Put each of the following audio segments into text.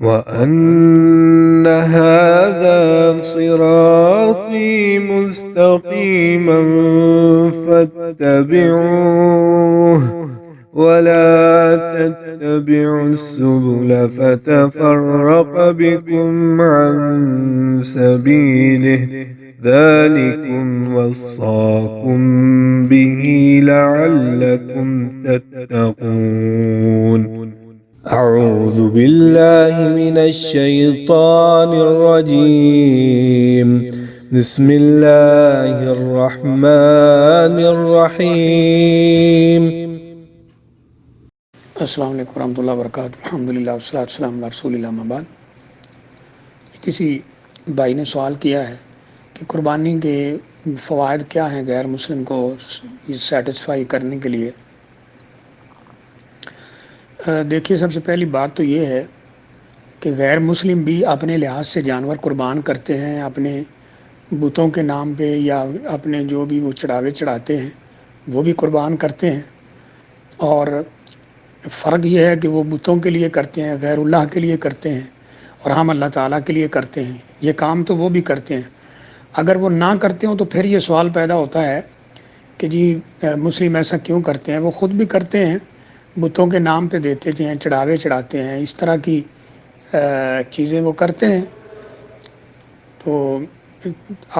وأن هذا صراطي مستقيما فاتبعوه ولا تتبعوا السبل فتفرق بكم عن سبيله ذلكم وصاكم به لعلكم تتقون. أعوذ بالله من الشيطان الرجيم. بسم الله الرحمن الرحيم. السلام علیکم ورحمۃ اللہ وبرکاتہ. الحمدللہ والصلاۃ والسلام علی رسول اللہ اما بعد. کسی بھائی نے سوال کیا ہے کہ قربانی کے فوائد کیا ہیں غیر مسلم کو سیٹسفائی کرنے کے لیے. دیکھیے، سب سے پہلی بات تو یہ ہے کہ غیر مسلم بھی اپنے لحاظ سے جانور قربان کرتے ہیں، اپنے بتوں کے نام پہ یا اپنے جو بھی وہ چڑھاوے چڑھاتے ہیں وہ بھی قربان کرتے ہیں. اور فرق یہ ہے کہ وہ بتوں کے لیے کرتے ہیں، غیر اللہ کے لیے کرتے ہیں، اور ہم اللہ تعالیٰ کے لیے کرتے ہیں. یہ کام تو وہ بھی کرتے ہیں. اگر وہ نہ کرتے ہوں تو پھر یہ سوال پیدا ہوتا ہے کہ جی مسلم ایسا کیوں کرتے ہیں. وہ خود بھی کرتے ہیں، بتوں کے نام پہ دیتے ہیں، چڑھاوے چڑھاتے ہیں، اس طرح کی چیزیں وہ کرتے ہیں. تو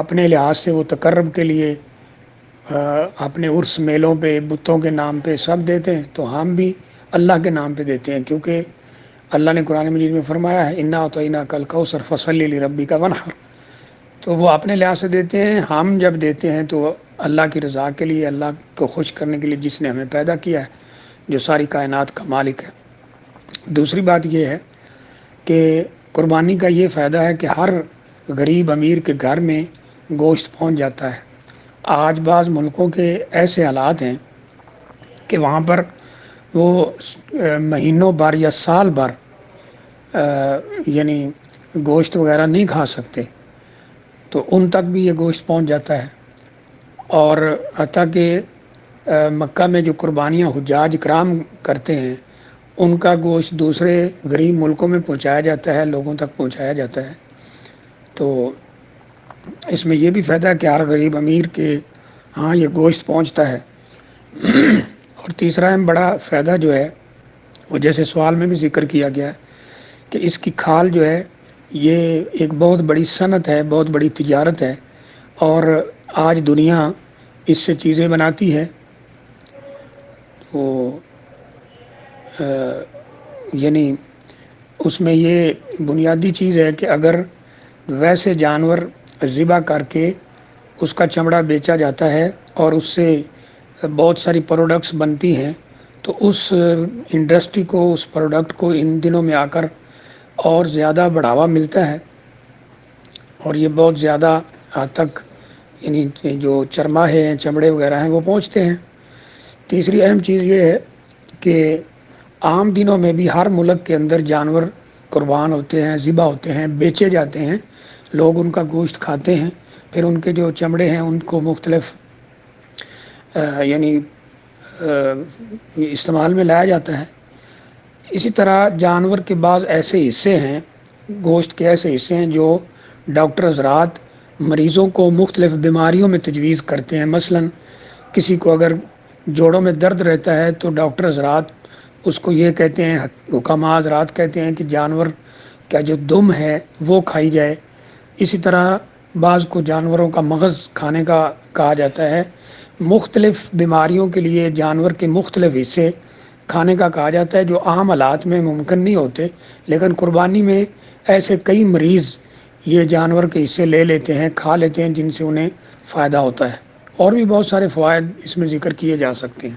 اپنے لحاظ سے وہ تقرب کے لیے اپنے عرس میلوں پہ بتوں کے نام پہ سب دیتے ہیں. تو ہم بھی اللہ کے نام پہ دیتے ہیں، کیونکہ اللہ نے قرآن مجید میں فرمایا ہے انا اعطیناک الکوثر فصلی لربک وانحر. تو وہ اپنے لحاظ سے دیتے ہیں. ہم جب دیتے ہیں تو اللہ کی رضا کے لیے، اللہ کو خوش کرنے کے لیے، جس نے ہمیں پیدا کیا ہے، جو ساری کائنات کا مالک ہے. دوسری بات یہ ہے کہ قربانی کا یہ فائدہ ہے کہ ہر غریب امیر کے گھر میں گوشت پہنچ جاتا ہے. آج بعض ملکوں کے ایسے حالات ہیں کہ وہاں پر وہ مہینوں بھر یا سال بھر یعنی گوشت وغیرہ نہیں کھا سکتے، تو ان تک بھی یہ گوشت پہنچ جاتا ہے. اور حتیٰ کہ مکہ میں جو قربانیاں حجاج اکرام کرتے ہیں ان کا گوشت دوسرے غریب ملکوں میں پہنچایا جاتا ہے، لوگوں تک پہنچایا جاتا ہے. تو اس میں یہ بھی فائدہ ہے کہ ہر غریب امیر کے ہاں یہ گوشت پہنچتا ہے. اور تیسرا اہم بڑا فائدہ جو ہے وہ جیسے سوال میں بھی ذکر کیا گیا ہے کہ اس کی کھال جو ہے یہ ایک بہت بڑی صنعت ہے، بہت بڑی تجارت ہے. اور آج دنیا اس سے چیزیں بناتی ہے. وہ یعنی اس میں یہ بنیادی چیز ہے کہ اگر ویسے جانور ذبح کر کے اس کا چمڑا بیچا جاتا ہے اور اس سے بہت ساری پروڈکٹس بنتی ہیں، تو اس انڈسٹری کو، اس پروڈکٹ کو ان دنوں میں آ کر اور زیادہ بڑھاوا ملتا ہے. اور یہ بہت زیادہ حد تک یعنی جو چرماہے ہیں، چمڑے وغیرہ ہیں، وہ پہنچتے ہیں. تیسری اہم چیز یہ ہے کہ عام دنوں میں بھی ہر ملک کے اندر جانور قربان ہوتے ہیں، ذبح ہوتے ہیں، بیچے جاتے ہیں. لوگ ان کا گوشت کھاتے ہیں، پھر ان کے جو چمڑے ہیں ان کو مختلف یعنی استعمال میں لایا جاتا ہے. اسی طرح جانور کے بعض ایسے حصے ہیں، گوشت کے ایسے حصے ہیں جو ڈاکٹر حضرات مریضوں کو مختلف بیماریوں میں تجویز کرتے ہیں. مثلا کسی کو اگر جوڑوں میں درد رہتا ہے تو ڈاکٹر حضرات اس کو یہ کہتے ہیں، حکماء حضرات کہتے ہیں کہ جانور کا جو دم ہے وہ کھائی جائے. اسی طرح بعض کو جانوروں کا مغز کھانے کا کہا جاتا ہے. مختلف بیماریوں کے لیے جانور کے مختلف حصے کھانے کا کہا جاتا ہے جو عام حالات میں ممکن نہیں ہوتے، لیکن قربانی میں ایسے کئی مریض یہ جانور کے حصے لے لیتے ہیں، کھا لیتے ہیں، جن سے انہیں فائدہ ہوتا ہے. اور بھی بہت سارے فوائد اس میں ذکر کیے جا سکتے ہیں.